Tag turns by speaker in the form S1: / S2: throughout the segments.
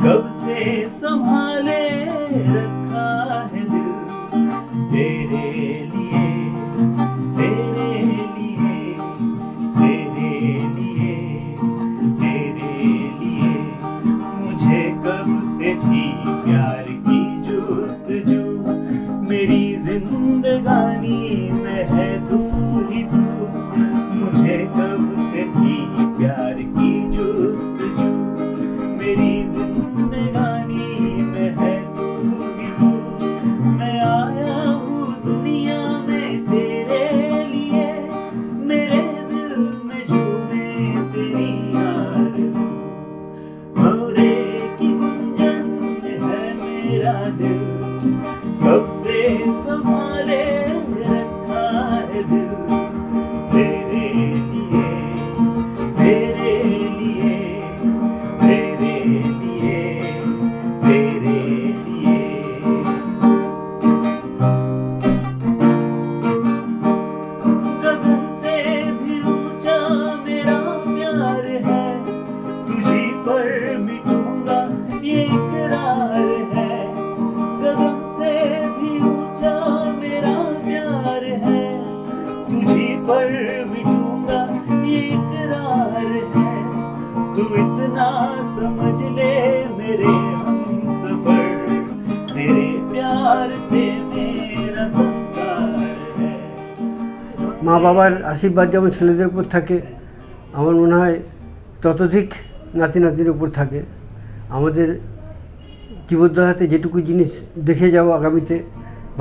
S1: कब से संभाले रखा है दिल तेरे लिए, तेरे लिए, तेरे लिए, तेरे लिए। मुझे कब से थी प्यार की जुस्तजू, मेरी जिंदगानी में है तू ही तू। मुझे कब से थी प्यार की जुस्तजू, मेरी जिंदगानी में है तू ही तू। मैं आया हूँ दुनिया में तेरे लिए, मेरे दिल में झूमे तेरी आरज़ू। भंवरे की गुंजन है मेरा दिल, कब से संभाले रखा है दिल तेरे लिए, तेरे लिए, तेरे लिए, तेरे लिए। गगन से भी ऊंचा मेरा प्यार है, तुझी पर मिटूंगा ये इकरार है। गगन से भी ऊंचा मेरा प्यार है, तुझी पर मिटूंगा ये इकरार है। तू इतना समझ ले मेरे हमसफर, तेरे प्यार से मेरा संसार है।
S2: মা বাবার আশীর্বাদ যেমন ছেলেদের উপর থাকে, আমার মনে হয় ততোধিক নাতি নাতির উপর থাকে। আমাদের জীবদ্দশাতে যেটুকু জিনিস দেখে যাবো আগামীতে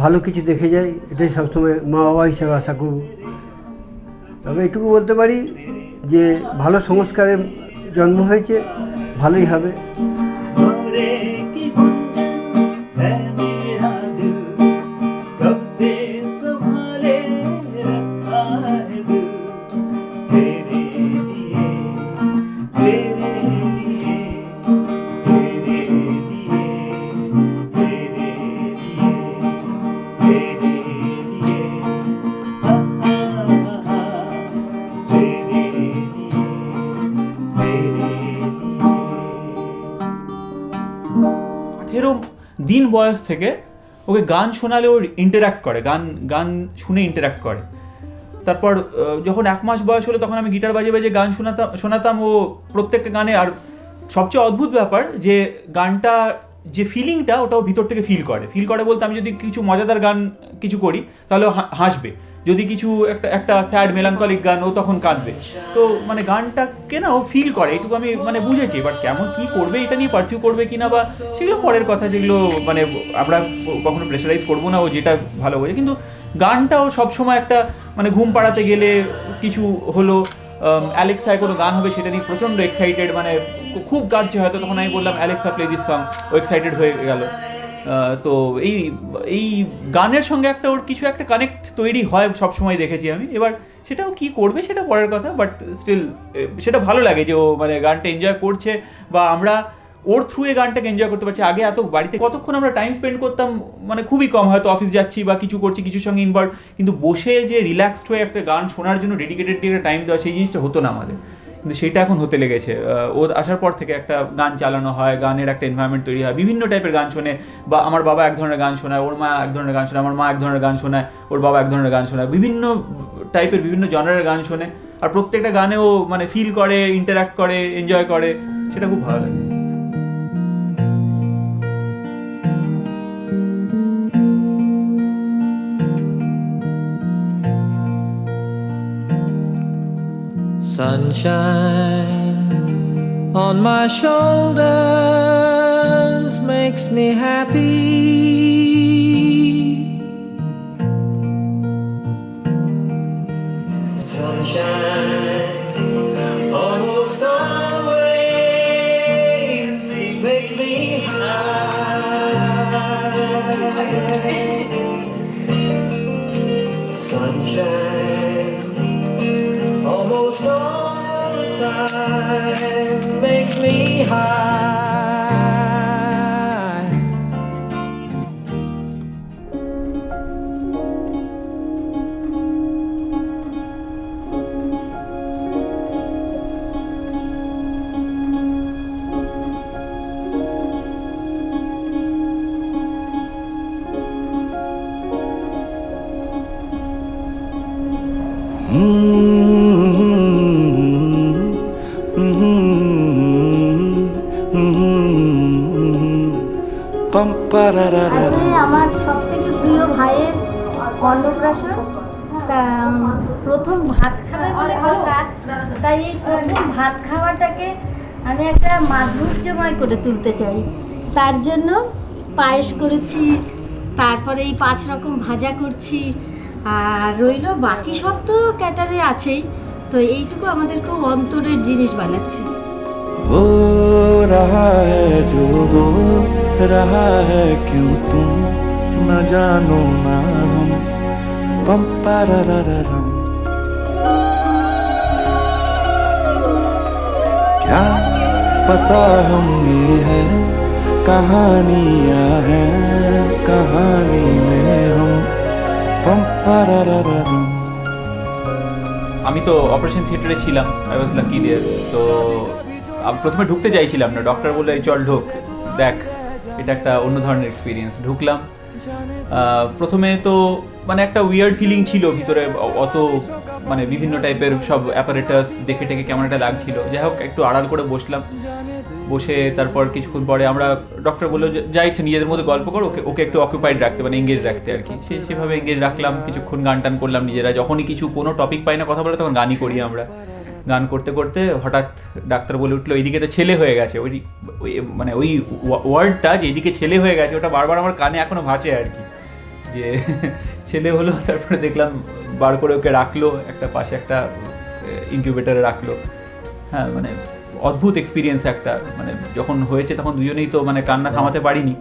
S2: ভালো কিছু দেখে যাই, এটাই সবসময় মা বাবা হিসেবে আশা করব। তবে এটুকু বলতে পারি যে ভালো সংস্কারে জন্ম হয়েছে, ভালোই হবে।
S1: भंवरे की गुंजन है मेरा दिल, कब से संभाले रखा है दिल तेरे लिए, तेरे लिए, तेरे लिए, तेरे लिए, तेरे लिए। हा हा हा, तेरे लिए, तेरे लिए।
S3: 18 দিন বয়স থেকে ওকে গান শোনালে ওর ইন্টারাক্ট করে, গান গান শুনে ইন্টারাক্ট করে। তারপর যখন 1 মাস বয়স হলো তখন আমি গিটার বাজিয়ে বাজিয়ে গান শোনাতাম। ও প্রত্যেকটা গানে, আর সবচেয়ে অদ্ভুত ব্যাপার যে গানটা যে ফিলিংটা ওটা ও ভিতর থেকে ফিল করে বলতে, আমি যদি কিছু মজাদার গান কিছু করি তাহলে ও হাসবে, যদি কিছু একটা স্যাড মেলাঙ্কলিক গান ও তখন কাঁদবে। তো মানে গানটাকে না ও ফিল করে, এইটুকু আমি মানে বুঝেছি। বাট কেমন কী করবে এটা নিয়ে পারসিউ করবে কিনা বা সেগুলো পরের কথা, যেগুলো মানে আমরা কখনো প্রেশারাইজ করবো না, ও যেটা ভালো বোঝে। কিন্তু গানটাও সবসময় একটা মানে ঘুম পাড়াতে গেলে কিছু হলো, অ্যালেক্সায় কোনো গান হবে সেটা নিয়ে প্রচণ্ড এক্সাইটেড, মানে খুব কাঁদছে হয়তো, তখন আমি বললাম অ্যালেক্সা প্লে দিস সং, ও এক্সাইটেড হয়ে গেল। তো এই গানের সঙ্গে একটা ওর কিছু একটা কানেক্ট তৈরি হয় সবসময় দেখেছি আমি। এবার সেটাও কি করবে সেটা পরের কথা, বাট স্টিল সেটা ভালো লাগে যে ও মানে গানটা এনজয় করছে, বা আমরা ওর থ্রুয়ে গানটাকে এনজয় করতে পারছি। আগে এত বাড়িতে কতক্ষণ আমরা টাইম স্পেন্ড করতাম, মানে খুবই কম, হয়তো অফিস যাচ্ছি বা কিছু করছি, কিছুর সঙ্গে ইনভলভ, কিন্তু বসে যে রিল্যাক্সড হয়ে একটা গান শোনার জন্য ডেডিকেটেড একটা টাইম দেওয়া, সেই জিনিসটা হতো না আমাদের, কিন্তু সেটা এখন হতে লেগেছে। ও আসার পর থেকে একটা গান চালানো হয়, গানের একটা এনভায়রনমেন্ট তৈরি হয়, বিভিন্ন টাইপের গান শোনে। বা আমার বাবা এক ধরনের গান শোনায়, ওর মা এক ধরনের গান শোনায়, আমার মা এক ধরনের গান শোনায়, ওর বাবা এক ধরনের গান শোনায়, বিভিন্ন টাইপের বিভিন্ন জনারের গান শোনে। আর প্রত্যেকটা গানে ও মানে ফিল করে, ইন্টারাক্ট করে, এনজয় করে, সেটা খুব ভালো লাগে।
S4: Sunshine on my shoulders makes me happy. Sunshine almost always makes me high. Sunshine almost all the time makes me high.
S5: Pam pararara.
S6: আজকে আমার সব থেকে প্রিয় ভাইয়ের অন্নপ্রাশন। তা প্রথম ভাত খাবে বলে কথা, তাই এই প্রথম ভাত খাওয়াটাকে আমি একটা মাধুর্যময় করে তুলতে চাই। তার জন্য পায়েস করেছি, তারপরে এই 5 রকম ভাজা করছি, আর রইল বাকি সব তো ক্যাটারে আছেই। তো এইটুকু আমাদের খুব অন্তরের জিনিস বানাচ্ছি।
S5: हो रहा है जो हो रहा है, क्यों तुम न जानो ना हम। पम पररररम। क्या पता हम ये है कहानियां हैं, कहानी में हम। पम पररररम।
S3: আমি তো অপারেশন থিয়েটারে ছিলাম, আই ওয়াজ লাকি দেয়ার। তো আমি প্রথমে ঢুকতে চাইছিলাম না, ডক্টর বললো এই চল ঢোক, দেখ এটা একটা অন্য ধরনের এক্সপিরিয়েন্স। ঢুকলাম, প্রথমে তো মানে একটা উইয়ার্ড ফিলিং ছিল ভিতরে, অত মানে বিভিন্ন টাইপের সব অ্যাপারেটাস দেখে টেকে কেমন একটা লাগছিল। যাই হোক একটু আড়াল করে বসলাম, বসে তারপর কিছুক্ষণ পরে আমরা ডক্টর বললো যে যা ইচ্ছে নিজেদের মধ্যে গল্প করো, ওকে একটু অকুপাইড রাখতে, মানে এঙ্গেজ রাখতে আর কি। সেভাবে এঙ্গেজ রাখলাম, কিছুক্ষণ গান টান করলাম নিজেরা। যখনই কিছু কোনো টপিক পাই না কথা বলে, তখন গানই করি আমরা। গান করতে করতে হঠাৎ ডাক্তার বলে উঠলো এইদিকে তো ছেলে হয়ে গেছে। মানে ওই ওয়ার্ডটা যে এইদিকে ছেলে হয়ে গেছে, ওটা বারবার আমার কানে এখনো ভাসে আর কি, যে ছেলে হলো। তারপরে দেখলাম বার করে ওকে রাখলো একটা পাশে, একটা ইনকিউবেটারে রাখলো। হ্যাঁ মানে অদ্ভুত এক্সপিরিয়েন্স একটা। মানে যখন হয়েছে তখন দুজনেই তো মানে কান্না থামাতে পারিনি।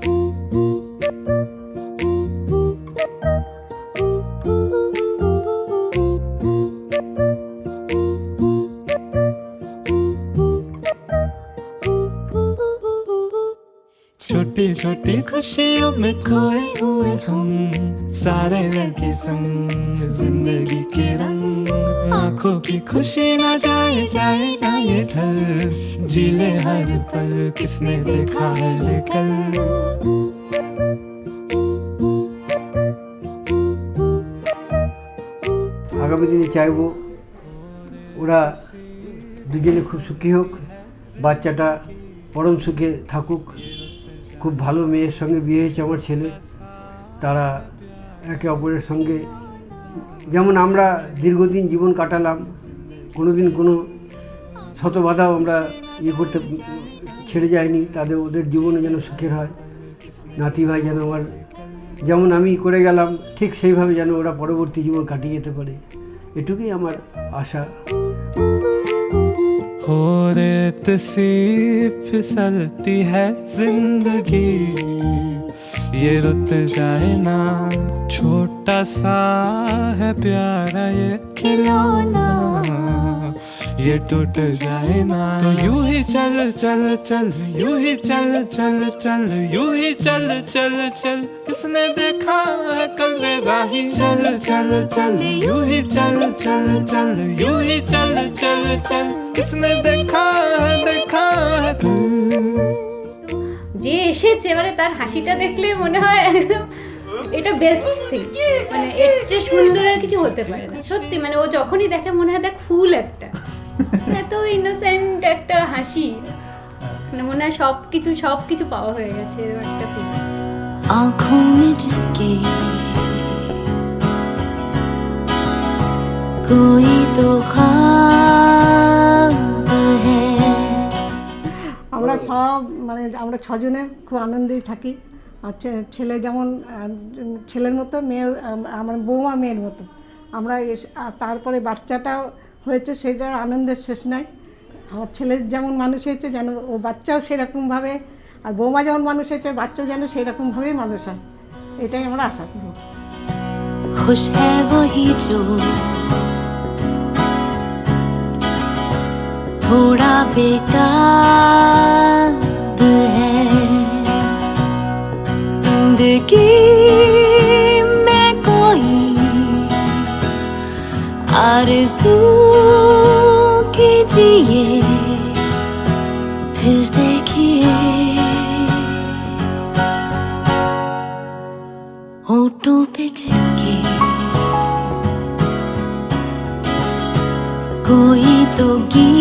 S7: छोटी छोटी खुशियों में खोए हुए हम, सारे लगे संग जिंदगी के रंग। आंखों की खुशी ना जाए जाए ना ये ढल, जीले हर पल किसने देखा है कल।
S2: আগামী দিনে চাইবো ওরা দুজনে খুব সুখী হোক, বাচ্চাটা পরম সুখে থাকুক। খুব ভালো মেয়ের সঙ্গে বিয়ে হয়েছে আমার ছেলে। তারা একে অপরের সঙ্গে যেমন আমরা দীর্ঘদিন জীবন কাটালাম, কোনোদিন কোনো শত বাধাও আমরা করতে ছেড়ে যায়নি, ওদের জীবনে যেন সুখের হয়। নাতি ভাই যেন আমার যেমন আমি করে গেলাম, ঠিক সেইভাবে যেন ওরা পরবর্তী জীবন কাটিয়ে যেতে পারে, এটুকুই আমার আশা।
S7: हो रेत सी फिसलती है जिंदगी, ये रुत जाए ना, छोटा सा है प्यारा ये खिलौना, ये टूट जाए ना। तो यूं ही चल चल चल, यूं ही चल चल चल, यूं ही चल चल चल, किसने देखा है कल रे राही। चल चल चल, यूं ही चल चल चल, यूं ही चल चल चल, किसने देखा है कल।
S8: যে এসেছে মানে তার হাসিটা দেখলে মনে হয় একদম এটা বেস্ট থিং, মানে এর চেয়ে সুন্দর আর কিছু হতে পারে না সত্যি। মানে ও যখনই দেখে মনে হয় দেখ ফুল একটা, এত ইনোসেন্ট একটা হাসি, মানে মনে হয় সব কিছু পাওয়া হয়ে গেছে এরকম একটা ফিল।
S6: आँखों में जिसके कोई तो ख्वाब है।
S9: আমরা সব মানে আমরা 6 জনে খুব আনন্দেই থাকি। আর ছেলে যেমন ছেলের মতো, মেয়ে আমার বৌমা মেয়ের মতো। আমরা তারপরে বাচ্চাটাও হয়েছে, সেটার আনন্দের শেষ নাই। আমার ছেলে যেমন মানুষ হয়েছে যেন ও বাচ্চাও সেরকমভাবে, আর বৌমা যেমন মানুষ হয়েছে বাচ্চাও যেন সেরকমভাবেই মানুষ হয়, এটাই আমরা আশা করব।
S6: खुश है वही जो थोड़ा बेताब है, जिंदगी में कोई आरज़ू कीजिए, फिर देखिए होठों पे जिसके कोई तो गीत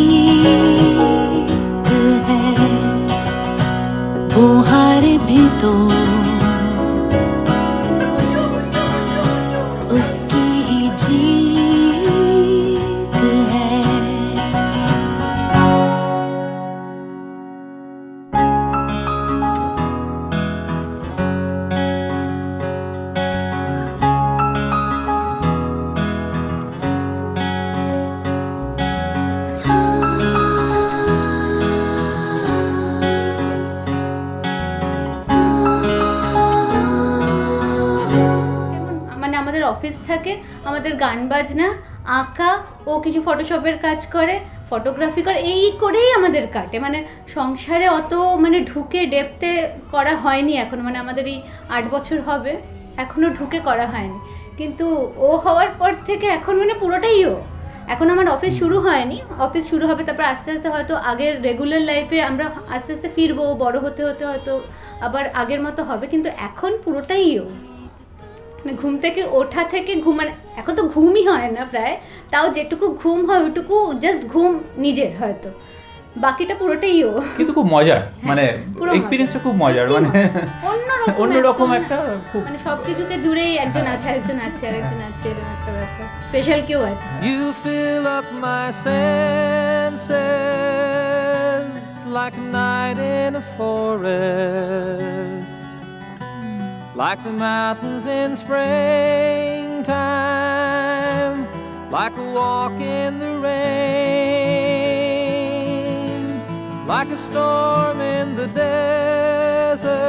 S8: আমাদের গান বাজনা, আঁকা, ও কিছু ফটোশপের কাজ করে, ফটোগ্রাফি করে, এই করেই আমাদের কাটে। মানে সংসারে অত মানে ঢুকে ডেপতে করা হয়নি এখন, মানে আমাদের এই 8 বছর হবে, এখনও ঢুকে করা হয়নি। কিন্তু ও হওয়ার পর থেকে এখন মানে পুরোটাই ও। এখন আমার অফিস শুরু হয়নি, অফিস শুরু হবে, তারপর আস্তে আস্তে হয়তো আগের রেগুলার লাইফে আমরা আস্তে আস্তে ফিরবো, বড় হতে হতে হয়তো আবার আগের মতো হবে, কিন্তু এখন পুরোটাই ও। মানে ঘুম থেকে ওঠা থেকে ঘুম, মানে এখন তো ঘুমই হয় না প্রায়, তাও যেটুকু ঘুম হয় ওইটুকু জাস্ট ঘুম নিজের, হয়তো বাকিটা পুরোটাই ও।
S3: কিন্তু খুব মজার, মানে
S8: পুরো
S3: এক্সপিরিয়েন্সটা খুব মজার, মানে অন্যরকম একটা খুব,
S8: মানে সব কিছুকে জুড়েই একজন আছে, আরেকজন আছে, আরেকজন আছে, এরকম একটা ব্যাপার, স্পেশাল কেউ আছে।
S7: You fill up my senses like a night in a forest, like the mountains in springtime, like a walk in the rain, like a storm in the desert,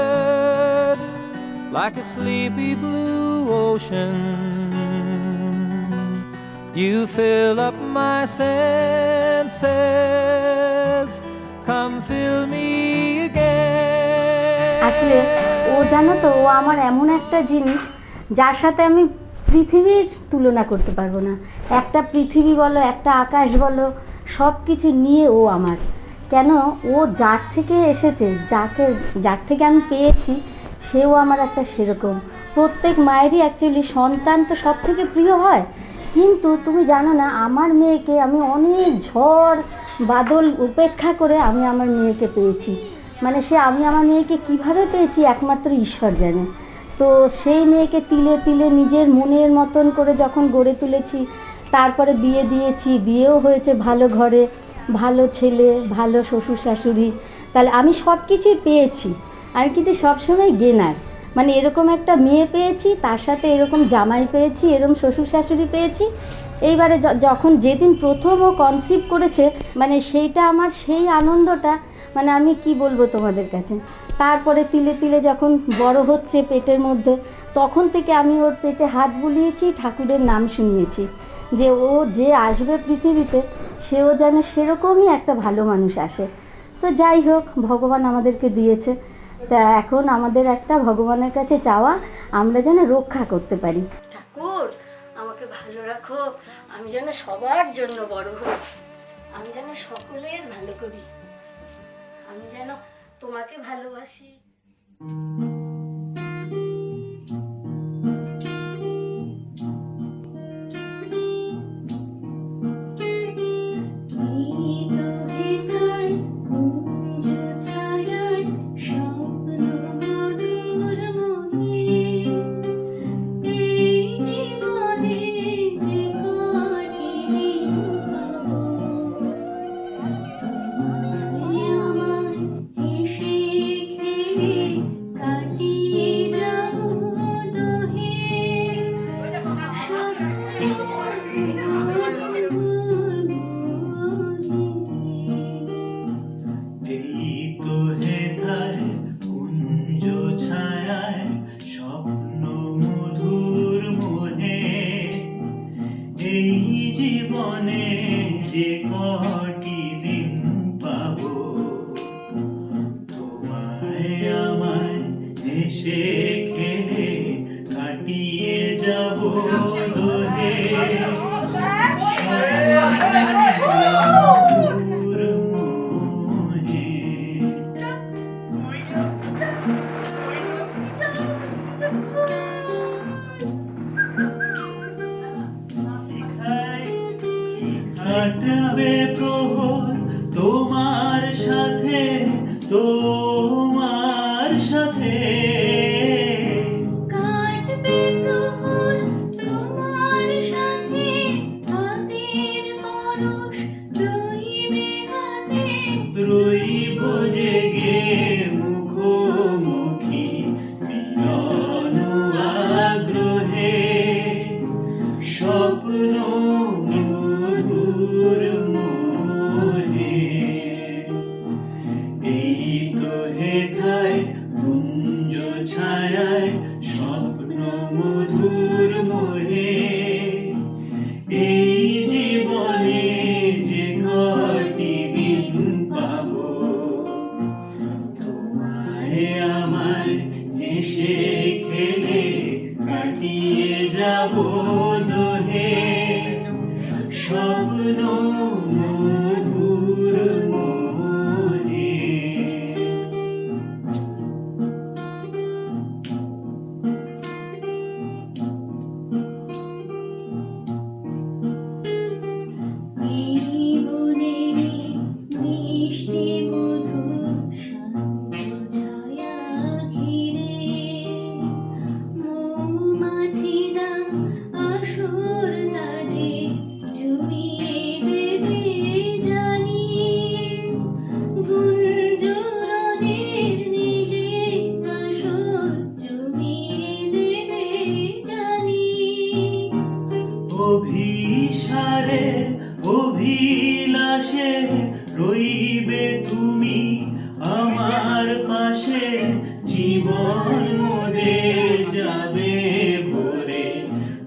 S7: like a sleepy blue ocean. You fill up my senses, come fill me again.
S6: আসলে ও জানো তো, ও আমার এমন একটা জিনিস যার সাথে আমি পৃথিবীর তুলনা করতে পারবো না। একটা পৃথিবী বলো, একটা আকাশ বলো, সব কিছু নিয়ে ও আমার। কেন, ও যার থেকে এসেছে, যার থেকে আমি পেয়েছি, সেও আমার একটা সেরকম। প্রত্যেক মায়েরই অ্যাকচুয়ালি সন্তান তো সব থেকে প্রিয় হয়, কিন্তু তুমি জানো না, আমার মেয়েকে আমি অনেক ঝড় বাদল উপেক্ষা করে আমি আমার মেয়েকে পেয়েছি। মানে আমি আমার মেয়েকে কিভাবে পেয়েছি একমাত্র ঈশ্বর জানে। তো সেই মেয়েকে তিলে তিলে নিজের মনের মতন করে যখন গড়ে তুলেছি, তারপরে বিয়ে দিয়েছি, বিয়েও হয়েছে ভালো ঘরে, ভালো ছেলে, ভালো শ্বশুর শাশুড়ি, তাহলে আমি সব কিছুই পেয়েছি। আমি কিন্তু সবসময় গেনার, মানে এরকম একটা মেয়ে পেয়েছি, তার সাথে এরকম জামাই পেয়েছি, এরকম শ্বশুর শাশুড়ি পেয়েছি। এইবারে যখন যেদিন প্রথম ও কনসিভ করেছে, মানে সেইটা আমার সেই আনন্দটা, মানে আমি কি বলবো তোমাদের কাছে। তারপরে তিলে তিলে যখন বড় হচ্ছে পেটের মধ্যে, তখন থেকে আমি ওর পেটে হাত বুলিয়েছি, ঠাকুরের নাম শুনিয়েছি যে ও যে আসবে পৃথিবীতে, সেও যেন সেরকমই একটা ভালো মানুষ আসে। তো যাই হোক, ভগবান আমাদেরকে দিয়েছে, তা এখন আমাদের একটা ভগবানের কাছে চাওয়া, আমরা যেন রক্ষা করতে পারি। ঠাকুর আমাকে ভালো রাখো, আমি যেন সবার জন্য বড় হই, আমি যেন সকলের ভালো করি, আমি যেন তোমাকে ভালোবাসি।
S1: কাটাবে প্রহর তোমার সাথে, তোমার সাথে
S6: কাটবে প্রহর তোমার সাথে, হাতের পরশ রইবে হাতে,
S1: রইব জেগে মুখোমুখি মিলন আগ্রহে, স্বপ্ন মধুর মোহে। এই তো হেথায় কুঞ্জ ছায়ায় স্বপ্ন মধুর মোহে, তোমায় হেসে খেলে কাটিয়ে যাব দোহে স্বপ্ন মধুর মোহে।
S8: মিষ্টি মধুর শান্ত ছায়া ঘিরে মৌমাছিরা আসর তাদের জমিয়ে দেবে জানি গুঞ্জরণের নিরে আসর জমিয়ে দেবে জানি
S1: অভিসারে অভিলাষে রইবে তুমি আমার পাশে জীবন মোদের যাবে ভরে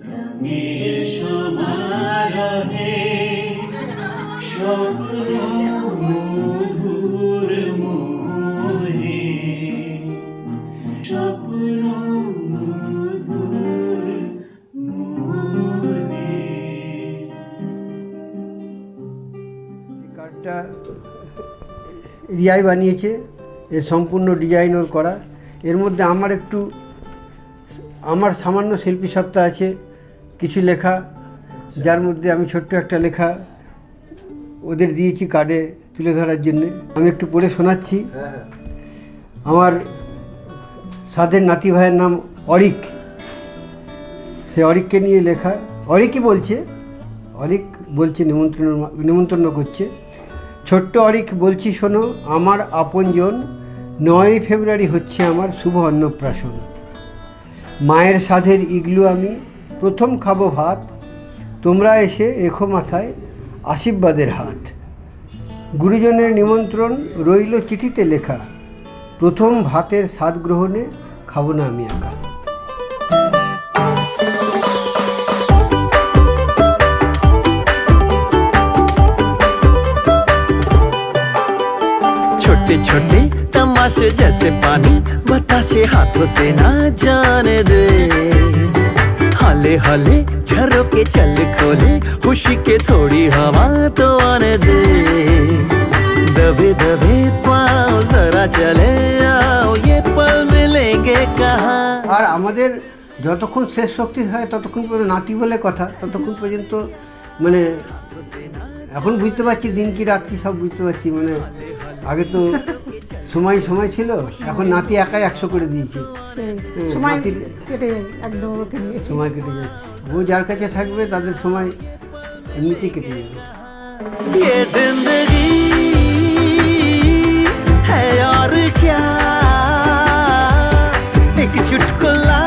S1: রঙের সমারোহে স্বপ্ন মধুর মোহে স্বপ্ন মধুর মোহে।
S2: কার্ডটা রিয়াই বানিয়েছে, এর সম্পূর্ণ ডিজাইন ওর করা। এর মধ্যে আমার সামান্য শিল্পী সত্তা আছে, কিছু লেখা, যার মধ্যে আমি ছোট্ট একটা লেখা ওদের দিয়েছি কার্ডে তুলে ধরার জন্যে। আমি একটু পড়ে শোনাচ্ছি। আমার সাধের নাতি ভাইয়ের নাম অরিক, সে অরিককে নিয়ে লেখা। অরিক বলছে নিমন্ত্রণ করছে। ছোট্ট অরিক বলছি শোনো, আমার আপনজন 9 ফেব্রুয়ারি হচ্ছে আমার শুভ অন্নপ্রাশন। মায়ের সাধের ইগলু আমি প্রথম খাবো ভাত, তোমরা এসে রেখো মাথায় আশীর্বাদের হাত। গুরুজনের নিমন্ত্রণ রইল চিঠিতে লেখা, প্রথম ভাতের স্বাদ গ্রহণে খাবো না আমি একা।
S5: छोटे छोटे तमाशे जैसे पानी बताशे हाथों से ना जाने दे, हाले हाले झरोके चल खोले खुशी के थोड़ी हवा तो आने दे, दबे दबे पाँव जरा चले आओ ये पल मिलेंगे कहाँ।
S2: আর আমাদের যতক্ষণ শেষ শক্তি হয় ততক্ষণ পর্যন্ত নাতি বলে কথা, ততক্ষণ পর্যন্ত মানে এখন বুঝতে পারছি দিন কি রাত কি সব বুঝতে পারছি। মানে আগে তো সময় ছিল, এখন নাতি একাই 100 করে দিয়েছে।
S9: সময় কেটে একদম ওকে নিয়ে
S2: সময় কেটে যাচ্ছে, ও যার কাছে থাকবে তাদের সময় এমনিতেই কেটে যাবে।
S5: ये जिंदगी है और क्या, एक चुटकुला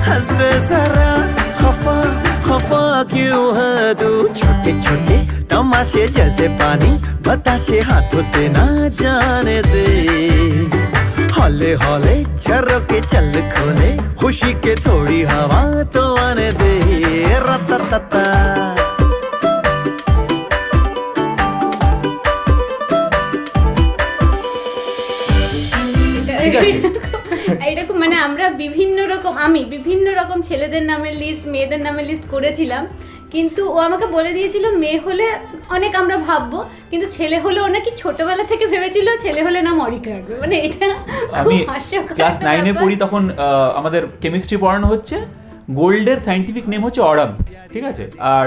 S5: हंस दे जरा, खफा खफा क्यों है तू। छोटे छोटे तमाशे जैसे पानी बताशे हाथों से ना जाने दे, हौले हौले झरोके चल खोले खुशी के थोड़ी हवा तो आने दे, रततता।
S8: এইরকম মানে আমরা আমি বিভিন্ন রকম ছেলেদের নামের লিস্ট মেয়েদের নামের লিস্ট করেছিলাম, কিন্তু ও আমাকে বলে দিয়েছিল মেয়ে হলে অনেক আমরা ভাববো, কিন্তু ছেলে হলে ও নাকি ছোটবেলা থেকে ভেবেছিল ছেলে হলে নাম অরিক রাখবে। মানে এটা
S3: আমি ক্লাস 9-এ পড়ি, তখন আমাদের কেমিস্ট্রি পড়ানো হচ্ছে। গোল্ডের সায়েন্টিফিক নেম হচ্ছে অরাম, ঠিক আছে? আর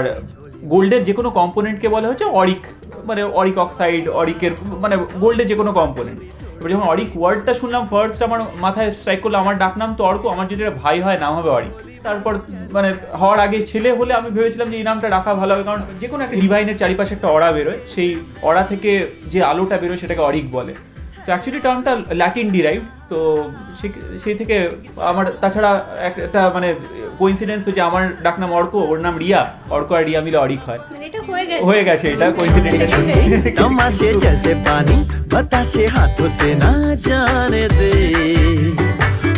S3: গোল্ডের যে কোনো কম্পোনেন্টকে বলা হচ্ছে অরিক, মানে অরিক অক্সাইড, অরিকের মানে গোল্ডের যে কোনো কম্পোনেন্ট। এবার যখন অরিক ওয়ার্ডটা শুনলাম ফার্স্ট আমার মাথায় স্ট্রাইক করলো, আমার ডাকনাম তো অর্ক, আমার যদি একটা ভাই হয় নাম হবে অরিক। তারপর মানে হওয়ার আগে ছেলে হলে আমি ভেবেছিলাম যে এই নামটা রাখা ভালো হবে, কারণ যে কোনো একটা ডিভাইনের চারিপাশে একটা অরা বেরোয়, সেই অরা থেকে যে আলোটা বেরোয় সেটাকে অরিক বলে। তো অ্যাকচুয়ালি টার্মটা ল্যাটিন ডিরাইভ, তো সেই থেকে আমার তাছাড়া একটা মানে কোইন্সিডেন্স হচ্ছে আমার ডাকনাম অর্ক, ওর নাম রিয়া, অর্ক আর রিয়া মিলে অরিক হয়।
S8: মানে এটা হয়ে গেছে
S3: এটা কোইন্সিডেন্স।
S5: तमाशे जैसे पानी बताशे हाथों से ना जाने दे,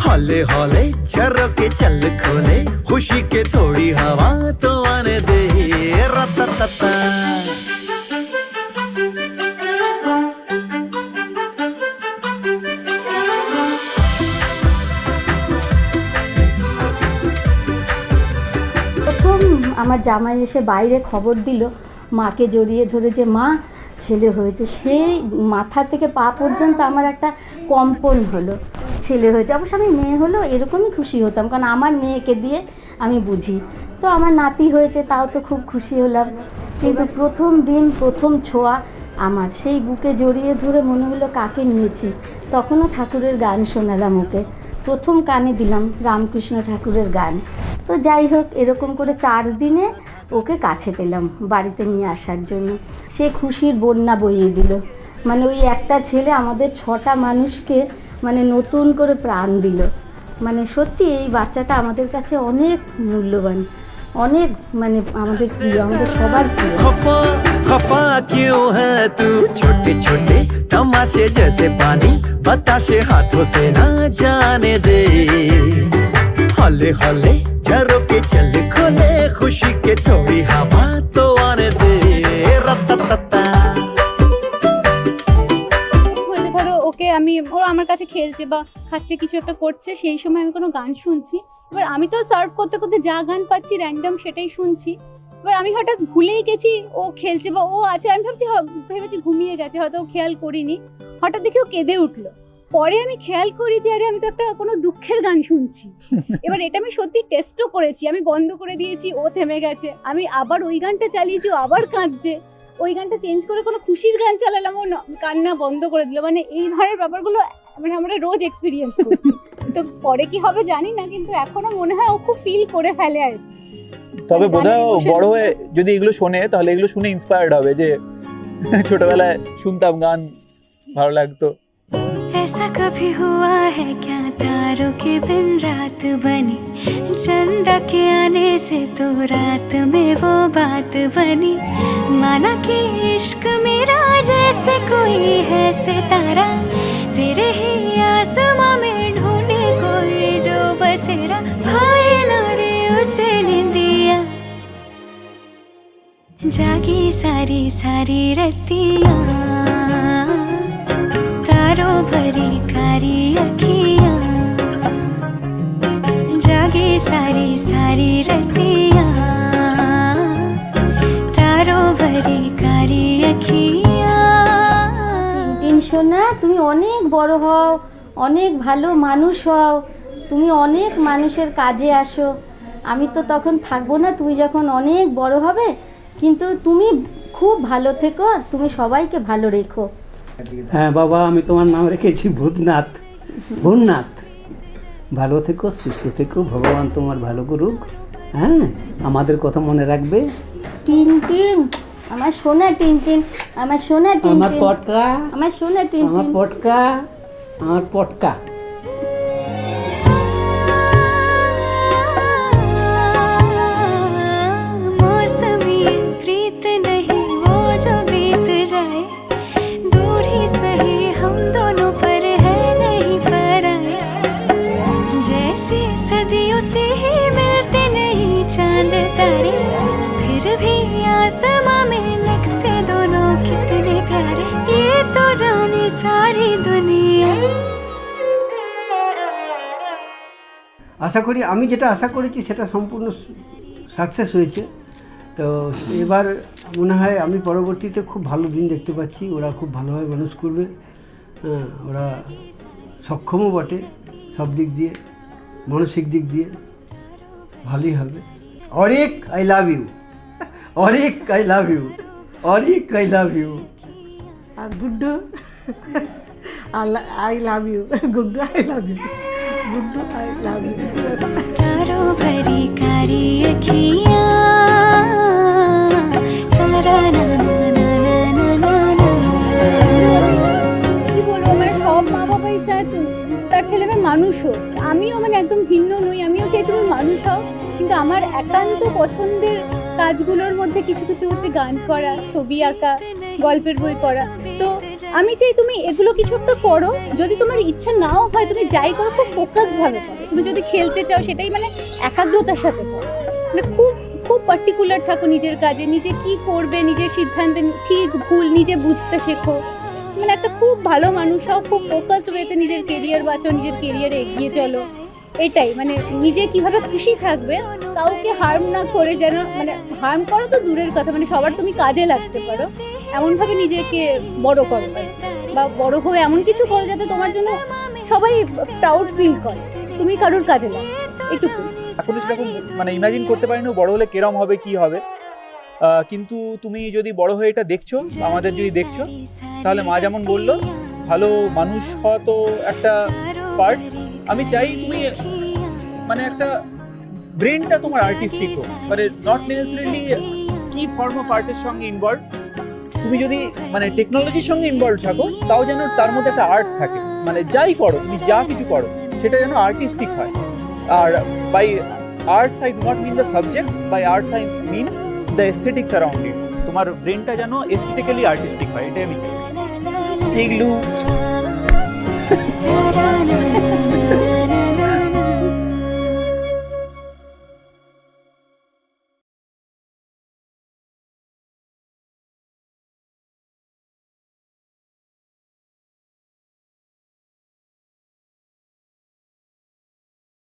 S5: हौले हौले झरोके चल खोले खुशी के थोड़ी हवा तो आने दे, रततता।
S6: আমার জামাই এসে বাইরে খবর দিল, মাকে জড়িয়ে ধরে যে মা ছেলে হয়েছে, সেই মাথা থেকে পা পর্যন্ত আমার একটা কম্পন হলো, ছেলে হয়েছে। অবশ্য আমি মেয়ে হলো এরকমই খুশি হতাম, কারণ আমার মেয়েকে দিয়ে আমি বুঝি। তো আমার নাতি হয়েছে, তাও তো খুব খুশি হলাম। কিন্তু প্রথম দিন প্রথম ছোঁয়া আমার, সেই বুকে জড়িয়ে ধরে মনে হলো কাকে নিয়েছি। তখনও ঠাকুরের গান শোনালাম ওকে, প্রথম কানে দিলাম রামকৃষ্ণ ঠাকুরের গান। তো যাই হোক, এরকম করে 4 দিনে ওকে কাছে পেলাম বাড়িতে নিয়ে আসার জন্য। সে খুশির বন্যা বইয়ে দিল। মানে ওই একটা ছেলে আমাদের 6টা মানুষকে মানে নতুন করে প্রাণ দিল। মানে সত্যি এই বাচ্চাটা আমাদের কাছে অনেক মূল্যবান, অনেক মানে আমাদের প্রিয়, আমাদের সবার প্রিয়।
S5: खफा खफा क्यों है तू, छोटे छोटे तमाशे जैसे पानी बताशे हाथों से ना जाने दे, हौले हौले झरोके चल खोले, खुशी के थोड़ी हवा तो आने दे, रत्ता
S8: ধরো ওকে আমি, ও আমার কাছে খেলছে বা খাচ্ছে, কিছু একটা করছে, সেই সময় আমি কোনো গান শুনছি। এবার আমি তো সার্ভ করতে করতে যা গান পাচ্ছি র্যান্ডম সেটাই শুনছি। এবার আমি হঠাৎ ভুলেই গেছি ও খেলছে বা ও আছে, আমি ভেবেছি ঘুমিয়ে গেছে, হয়তো ও খেয়াল করিনি। হঠাৎ দেখি ও কেঁদে উঠলো। পরে আমি খেয়াল করি যে আরে আমি তো একটা কোনো দুঃখের গান শুনছি। এবার এটা আমি সত্যি টেস্টও করেছি, আমি বন্ধ করে দিয়েছি, ও থেমে গেছে, আমি আবার ওই গানটা চালিয়েছি, ও আবার কাঁদছে, ওই গানটা চেঞ্জ করে কোনো খুশির গান চালালাম, ও কান্না বন্ধ করে দিল। মানে এই ধরনের ব্যাপারগুলো মানে আমরা রোজ এক্সপিরিয়েন্স করি। তো পরে কি হবে জানি না, কিন্তু এখনো মনে হয় ও খুব ফিল করে ফেলে আর কি।
S3: তবে বোধহয় ও বড় হয়ে যদি এগুলো শোনে তাহলে এগুলো শুনে ইন্সপায়ার্ড হবে যে ছোটবেলায় শুনতাম গান, ভালো লাগতো।
S10: ऐसा कभी हुआ है क्या, तारों के बिन रात बनी, चंदा के आने से तो रात में वो बात बनी, माना कि इश्क मेरा जैसे कोई है सितारा, तेरे ही आसमां में ढूंढे कोई जो बसेरा, भाई ना रे उसे निंदिया, जागी सारी सारी रतियां, तारों भरी कारी अखियां, जागी सारी सारी रतियां, तारों भरी कारी अखियां।
S6: সোনা, তুমি অনেক বড় হও, অনেক ভালো মানুষ হও, তুমি অনেক মানুষের কাজে আসো। আমি তো তখন থাকবো না, তুমি যখন অনেক বড় হবে, কিন্তু তুমি খুব ভালো থেকো, তুমি সবাইকে ভালো রেখো।
S11: হ্যাঁ বাবা, আমি তোমার নাম রেখেছি ভূতনাথ। ভূতনাথ, ভালো থেকো, সুস্থ থেকো, ভগবান তোমার ভালো করুক। হ্যাঁ, আমাদের কথা মনে রাখবে।
S6: টিনটিন, আমার সোনা টিনটিন, আমার সোনা টিনটিন,
S11: আমার পটকা,
S6: আমার সোনা টিনটিন,
S11: আমার পটকা, আমার পটকা।
S10: मौसमी प्रीत नहीं वो जो बीत जाए, दूर ही सही हम दोनों पर है नहीं पराए, जैसे सदियों से ही मिलते नहीं चांद तारे, फिर भी आसमां में लगते दोनों कितने प्यारे, ये तो जाने सारी दुनिया।
S2: আশা করি আমি যেটা আশা করেছি সেটা সম্পূর্ণ সাকসেস হয়েছে। তো এবার মনে হয় আমি পরবর্তীতে খুব ভালো দিন দেখতে পাচ্ছি, ওরা খুব ভালোভাবে মানুষ করবে। ওরা সক্ষমও বটে, সব দিক দিয়ে, মানসিক দিক দিয়ে ভালোই হবে। Arik, I love you. Arik, I love you. Arik, I love you.
S9: আর Guddu, I love you. Guddu, I love you. Guddu, I love you.
S10: तारों भरी कारी अखियां, तारा ना ना ना ना ना ना ना।
S8: কি বলবো, মানে সব মা বাবাই চায় তার ছেলে মেয়ে মানুষ হোক। আমিও মানে একদম ভিন্ন নই, আমিও চাই তুমি মানুষ হও। কিন্তু আমার একান্ত পছন্দের কাজগুলোর মধ্যে কিছু কিছু হচ্ছে গান করা, ছবি আঁকা, গল্পের বই পড়া। তো আমি চাই তুমি এগুলো কিছু একটা করো, যদি তোমার ইচ্ছা নাও হয় তুমি যাই করো খুব ফোকাসভাবে করো। তুমি যদি খেলতে চাও সেটাই মানে একাগ্রতার সাথে করো, মানে খুব খুব পার্টিকুলার থাকো নিজের কাজে, নিজে কি করবে নিজের সিদ্ধান্তে ঠিক ভুল নিজে বুঝতে শেখো। মানে একটা খুব ভালো মানুষ হও, খুব ফোকাসড ওয়েতে নিজের কেরিয়ার বাঁচো, নিজের কেরিয়ারে এগিয়ে চলো। এটাই মানে নিজে কিভাবে খুশি থাকবে, কাউকে হার্ম না করে, যেন মানে হার্ম করা তো দূরের কথা, মানে সবার তুমি কাজে লাগতে পারো এমনভাবে নিজেকে বড় করো আর কি। বা বড় হয়ে এমন কিছু করো যাতে তোমার জন্য সবাই প্রাউড ফিল করে তুমি কারোর কাজে লাগো, এটুকু।
S3: এখনো সেরকম মানে ইমাজিন করতে পারিনি বড় হলে কেরম হবে, কি হবে। কিন্তু তুমি যদি বড় হয়ে এটা দেখছো, আমাদের যদি দেখছো, তাহলে মা যেমন বললো ভালো মানুষ হওয়া তো একটা পার্ট। আমি চাই তুমি মানে একটা ব্রেনটা তোমার আর্টিস্টিক হোক, মানে নট নেসেসারিলি কি ফর্ম অফ আর্টের সঙ্গে ইনভলভ। তুমি যদি মানে টেকনোলজির সঙ্গে ইনভলভ থাকো, তাও যেন তার মধ্যে একটা আর্ট থাকে, মানে যাই করো তুমি, যা কিছু করো সেটা যেন আর্টিস্টিক হয়। আর by arts I do not mean the subject, by arts I mean the aesthetics around it. তোমার ব্রেনটা যেন এস্থেটিক্যালি আর্টিস্টিক হয়, এটাই আমি চাই।